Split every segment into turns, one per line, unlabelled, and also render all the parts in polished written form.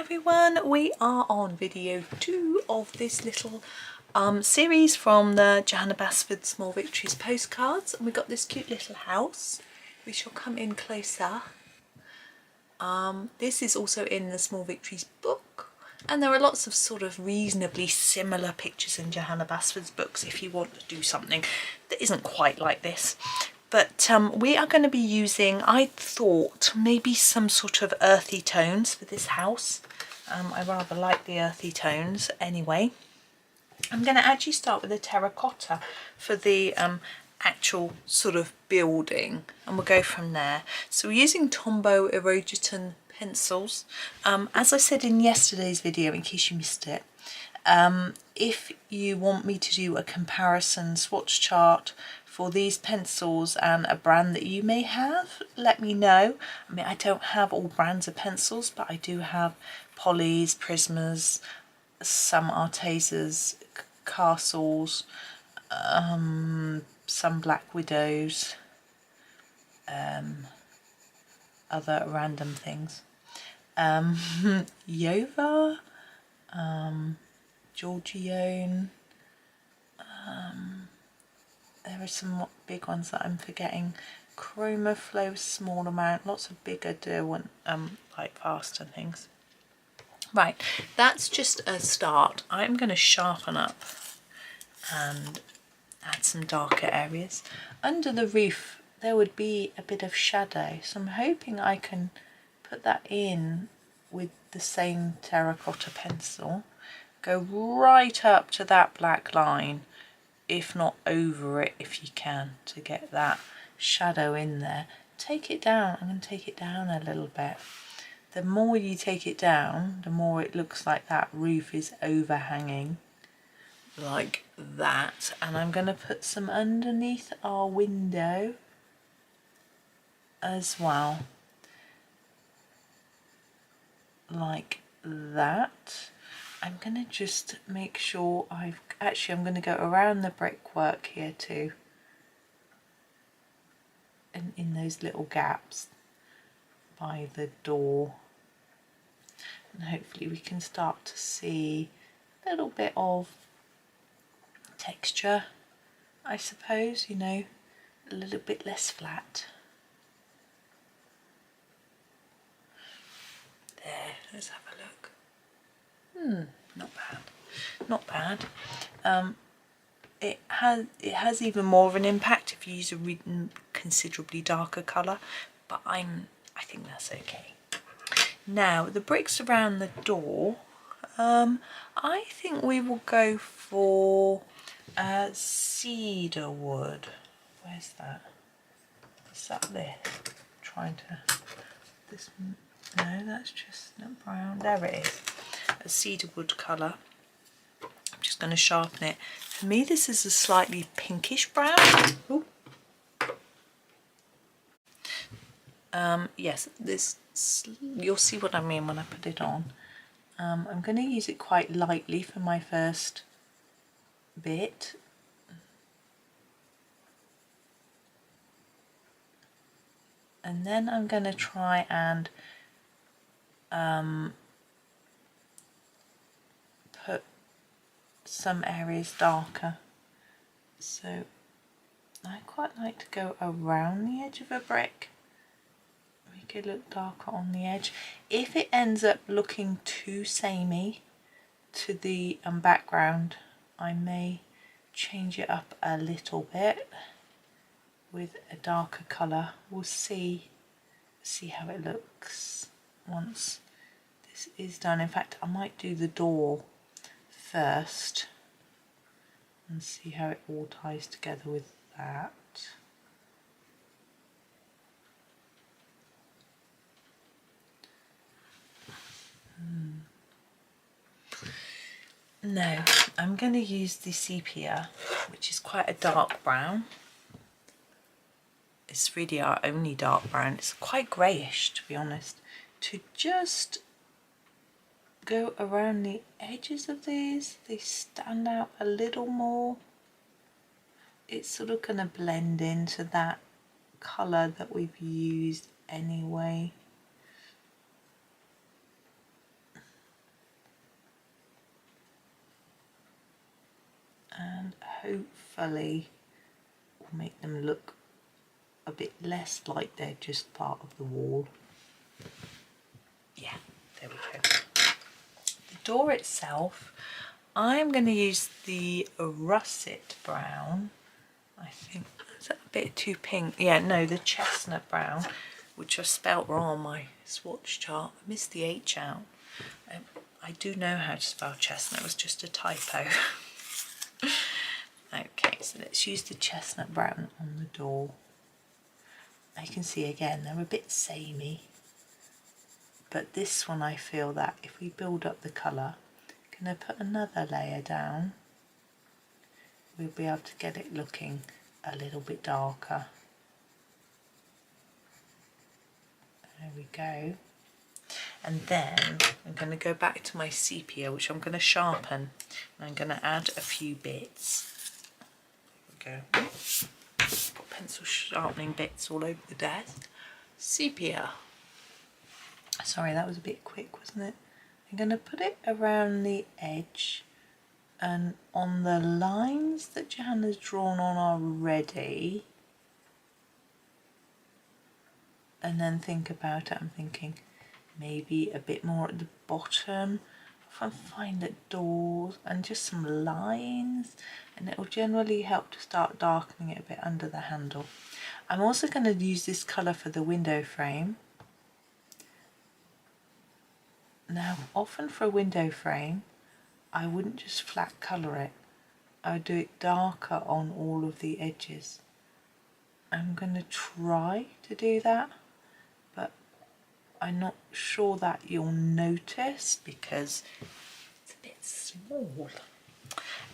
everyone, we are on video 2 of this little series from the Johanna Basford Small Victories postcards, and we've got this cute little house. We shall come in closer. This is also in the Small Victories book, and there are lots of sort of reasonably similar pictures in Johanna Basford's books if you want to do something that isn't quite like this. But we are going to be using, I thought, maybe some sort of earthy tones for this house. I rather like the earthy tones anyway. I'm going to actually start with a terracotta for the actual sort of building, and we'll go from there. So we're using Tombow Irojiten pencils. As I said in yesterday's video, in case you missed it, if you want me to do a comparison swatch chart for these pencils and a brand that you may have, let me know. I mean, I don't have all brands of pencils, but I do have Polly's, Prismas, some Artezas, Castles, some Black Widows, other random things. Yova, Georgione, there are some big ones that I'm forgetting. Chroma Flow, small amount, lots of bigger Derwent, like fast and things. Right, that's just a start. I'm going to sharpen up and add some darker areas. Under the roof there would be a bit of shadow, so I'm hoping I can put that in with the same terracotta pencil. Go right up to that black line, if not over it if you can, to get that shadow in there. Take it down. I'm going to take it down a little bit. The more you take it down, the more it looks like that roof is overhanging, like that. And I'm going to put some underneath our window as well, like that. I'm going to just make sure I'm going to go around the brickwork here too, and in those little gaps by the door, and hopefully we can start to see a little bit of texture, I suppose, you know, a little bit less flat. There, let's have a look. Not bad, not bad. It has even more of an impact if you use a considerably darker colour, but I think that's okay. Now the bricks around the door, I think we will go for cedar wood. Where's that? Is that this? Trying to this. No, that's chestnut brown. There it is. A cedar wood colour. I'm just going to sharpen it. For me, this is a slightly pinkish brown. Ooh. Yes, this, you'll see what I mean when I put it on. I'm going to use it quite lightly for my first bit. And then I'm going to try and put some areas darker. So I quite like to go around the edge of a brick, make it look darker on the edge. If it ends up looking too samey to the background, I may change it up a little bit with a darker colour. We'll see how it looks once this is done. In fact, I might do the door first and see how it all ties together with that. No, I'm going to use the sepia, which is quite a dark brown. It's really our only dark brown. It's quite greyish, to be honest. To just go around the edges of these, they stand out a little more. It's sort of going to blend into that colour that we've used anyway. hopefully will make them look a bit less like they're just part of the wall. Yeah, there we go. The door itself, I'm going to use the russet brown. I think, is that a bit too pink? Yeah, no, the chestnut brown, which I spelt wrong on my swatch chart. I missed the H out. I do know how to spell chestnut, it was just a typo. Okay, so let's use the chestnut brown on the door. I can see again, they're a bit samey. But this one I feel that if we build up the colour, can I put another layer down? We'll be able to get it looking a little bit darker. There we go. And then I'm going to go back to my sepia, which I'm going to sharpen. And I'm going to add a few bits. There we go. Got pencil sharpening bits all over the desk. Sepia. Sorry, that was a bit quick, wasn't it? I'm going to put it around the edge and on the lines that Johanna's drawn on already. And then think about it. I'm thinking maybe a bit more at the bottom. If I find that doors and just some lines, and it will generally help to start darkening it a bit under the handle. I'm also going to use this colour for the window frame. Now, often for a window frame, I wouldn't just flat colour it. I would do it darker on all of the edges. I'm going to try to do that, but I'm not sure that you'll notice because it's a bit small.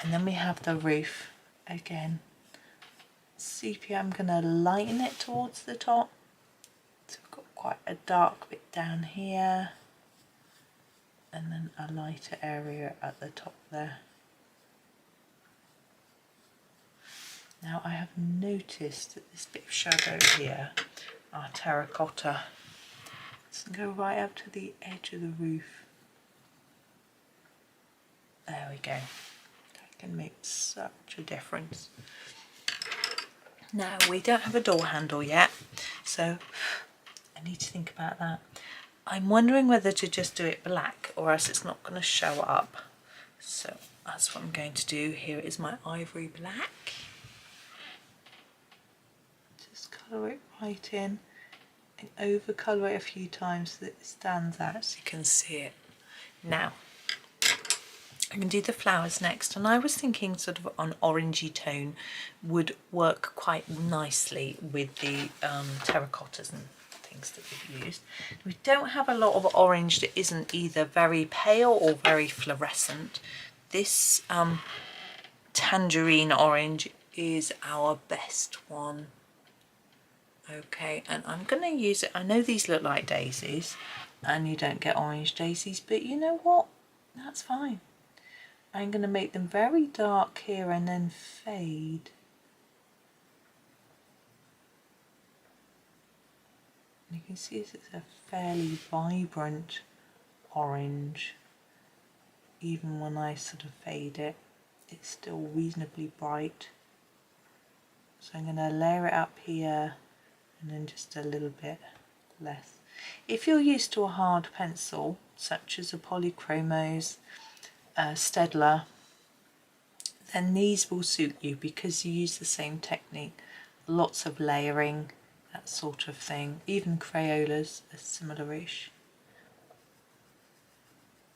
And then we have the roof again. Sepia, I'm going to lighten it towards the top. So we've got quite a dark bit down here. And then a lighter area at the top there. Now I have noticed that this bit of shadow here, our terracotta, doesn't go right up to the edge of the roof. There we go. That can make such a difference. Now we don't have a door handle yet, so I need to think about that. I'm wondering whether to just do it black or else it's not going to show up. So that's what I'm going to do. Here is my ivory black. Just colour it right in and over colour it a few times so that it stands out so you can see it. Now I'm going to do the flowers next, and I was thinking sort of an orangey tone would work quite nicely with the terracottas and that we've used. We don't have a lot of orange that isn't either very pale or very fluorescent. This tangerine orange is our best one. Okay, and I'm going to use it. I know these look like daisies and you don't get orange daisies, but you know what? That's fine. I'm going to make them very dark here and then fade. You can see this is a fairly vibrant orange. Even when I sort of fade it, it's still reasonably bright. So I'm going to layer it up here and then just a little bit less. If you're used to a hard pencil, such as a Polychromos, Staedtler, then these will suit you because you use the same technique. Lots of layering, that sort of thing. Even Crayolas are similar-ish.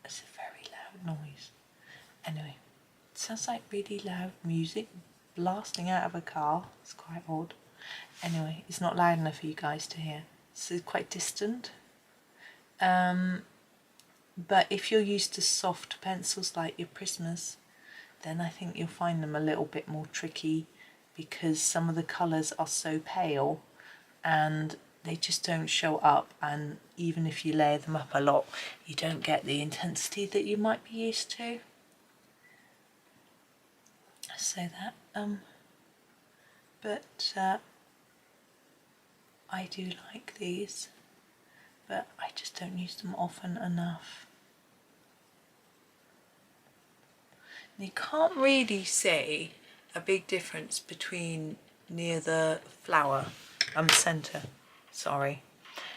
It's a very loud noise. Anyway, it sounds like really loud music blasting out of a car. It's quite odd. Anyway, it's not loud enough for you guys to hear. It's quite distant. But if you're used to soft pencils like your Prismas, then I think you'll find them a little bit more tricky because some of the colours are so pale and they just don't show up, and even if you layer them up a lot you don't get the intensity that you might be used to. So that I do like these, but I just don't use them often enough. And you can't really see a big difference between near the flower centre, sorry.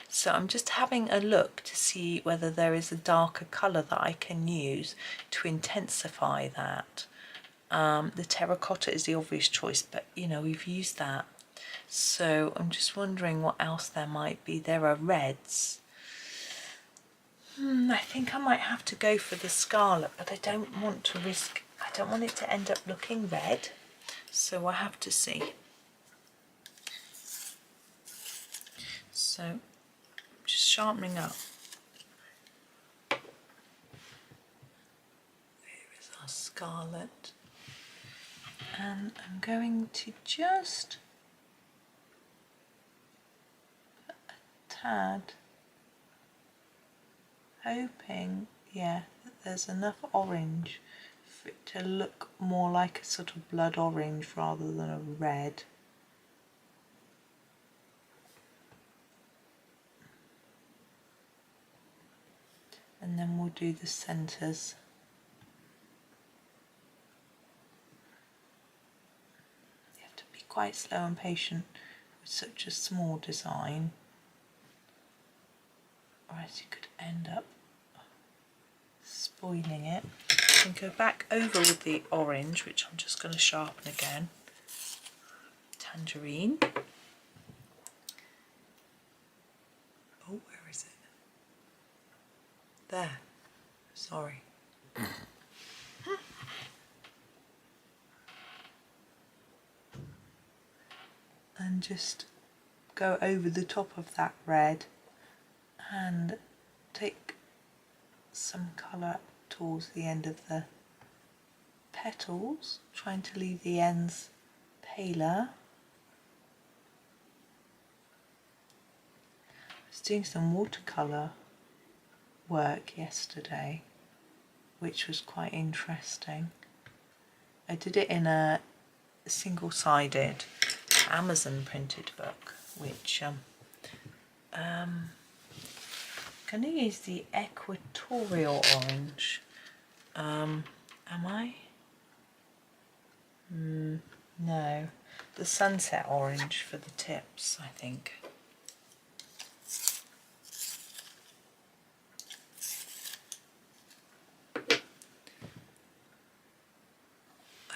So I'm just having a look to see whether there is a darker colour that I can use to intensify that. The terracotta is the obvious choice, but you know, we've used that. So I'm just wondering what else there might be. There are reds. I think I might have to go for the scarlet, but I don't want to risk, I don't want it to end up looking red. So I have to see. So just sharpening up. Here is our scarlet. And I'm going to just put a tad, hoping, yeah, that there's enough orange for it to look more like a sort of blood orange rather than a red. And then we'll do the centres. You have to be quite slow and patient with such a small design, or else you could end up spoiling it. And go back over with the orange, which I'm just going to sharpen again. Tangerine. Oh, where is it? There. Sorry. And just go over the top of that red and take some colour towards the end of the petals, trying to leave the ends paler. I was doing some watercolour work yesterday, which was quite interesting. I did it in a single-sided Amazon printed book, which I'm going to use the equatorial orange. Am I? No, the sunset orange for the tips, I think.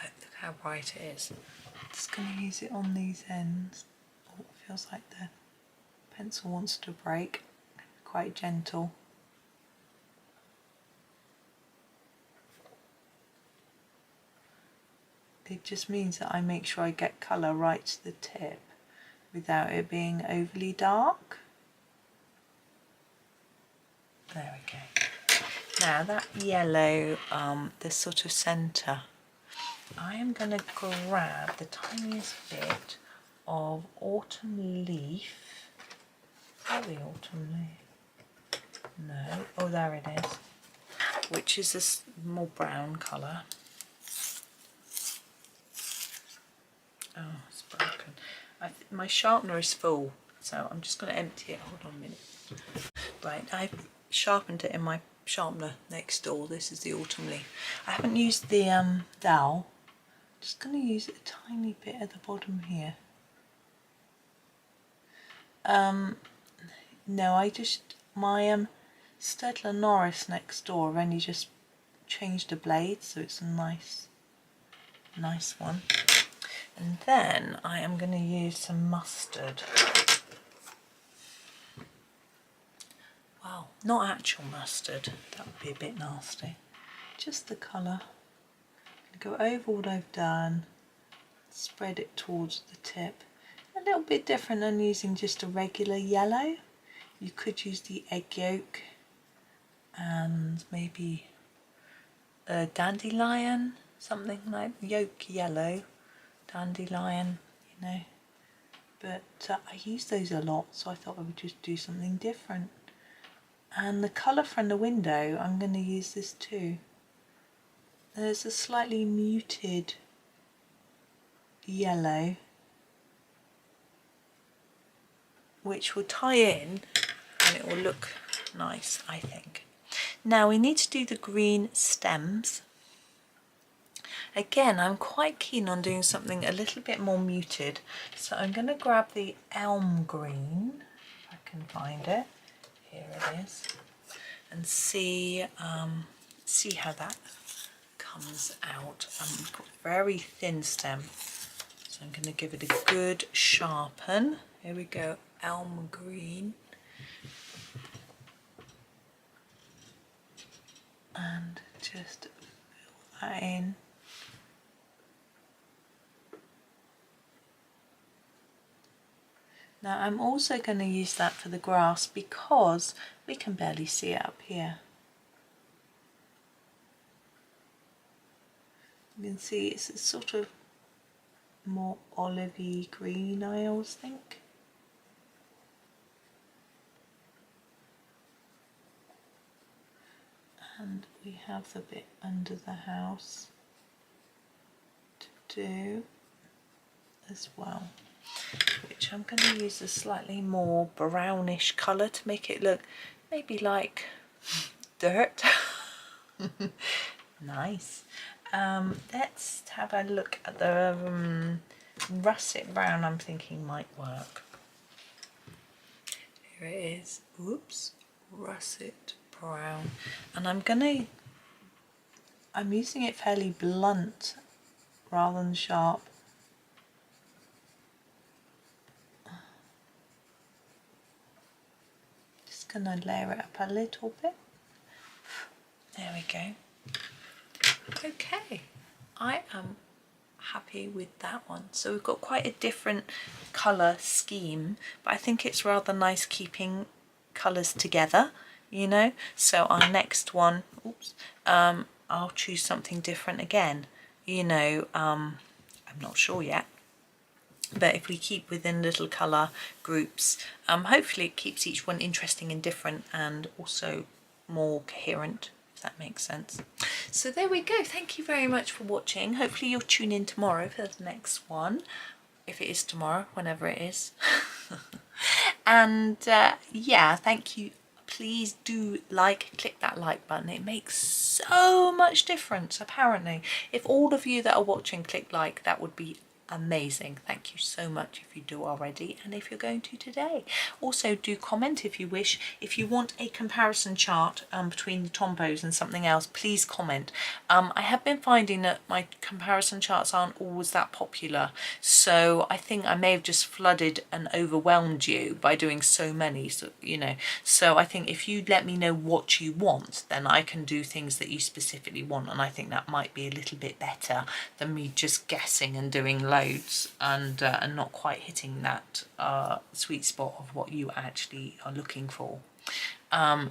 Look how bright it is. I'm just going to use it on these ends. Oh, it feels like the pencil wants to break. Quite gentle. It just means that I make sure I get colour right to the tip without it being overly dark. There we go. Now that yellow, the sort of centre, I am going to grab the tiniest bit of autumn leaf. Oh, the autumn leaf. No, oh there it is, which is this more brown colour. Oh, it's broken. My sharpener is full, so I'm just going to empty it. Hold on a minute. Right, I've sharpened it in my sharpener next door. This is the autumn leaf. I haven't used the dowel. I'm just going to use it a tiny bit at the bottom here. No, my Stedler Norris next door, I've only just changed the blade, so it's a nice one. And then I am going to use some mustard. Well, not actual mustard, that would be a bit nasty. Just the colour. Go over what I've done, spread it towards the tip. A little bit different than using just a regular yellow. You could use the egg yolk and maybe a dandelion, something like yolk yellow. Dandelion, you know, but I use those a lot, so I thought I would just do something different. And the colour from the window, I'm going to use this too. There's a slightly muted yellow, which will tie in and it will look nice, I think. Now we need to do the green stems. Again, I'm quite keen on doing something a little bit more muted. So I'm going to grab the Elm Green, if I can find it. Here it is. And see how that comes out. We've got very thin stem. So I'm going to give it a good sharpen. Here we go, Elm Green. And just fill that in. Now I'm also going to use that for the grass because we can barely see it up here. You can see it's a sort of more olivey green, I always think. And we have the bit under the house to do as well, which I'm going to use a slightly more brownish colour to make it look maybe like dirt. Nice. Let's have a look at the russet brown. I'm thinking might work. Here it is. Oops, russet brown. And I'm using it fairly blunt rather than sharp. Just gonna layer it up a little bit. There we go. Okay, I am happy with that one. So we've got quite a different colour scheme, but I think it's rather nice keeping colours together, you know. So our next one, oops, I'll choose something different again, you know. I'm not sure yet, but if we keep within little colour groups, hopefully it keeps each one interesting and different and also more coherent. That makes sense. So there we go. Thank you very much for watching. Hopefully you'll tune in tomorrow for the next one, if it is tomorrow, whenever it is. And yeah, thank you. Please do click that like button. It makes so much difference, apparently. If all of you that are watching click like, that would be amazing. Thank you so much if you do already, and if you're going to today. Also do comment if you wish. If you want a comparison chart between the Tombows and something else, please comment. I have been finding that my comparison charts aren't always that popular, so I think I may have just flooded and overwhelmed you by doing so many, so you know. So I think if you let me know what you want, then I can do things that you specifically want, and I think that might be a little bit better than me just guessing and doing loads and not quite hitting that sweet spot of what you actually are looking for.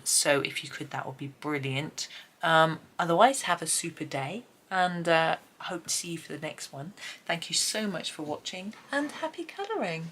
So if you could, that would be brilliant. Otherwise, have a super day, and I hope to see you for the next one. Thank you so much for watching, and happy colouring.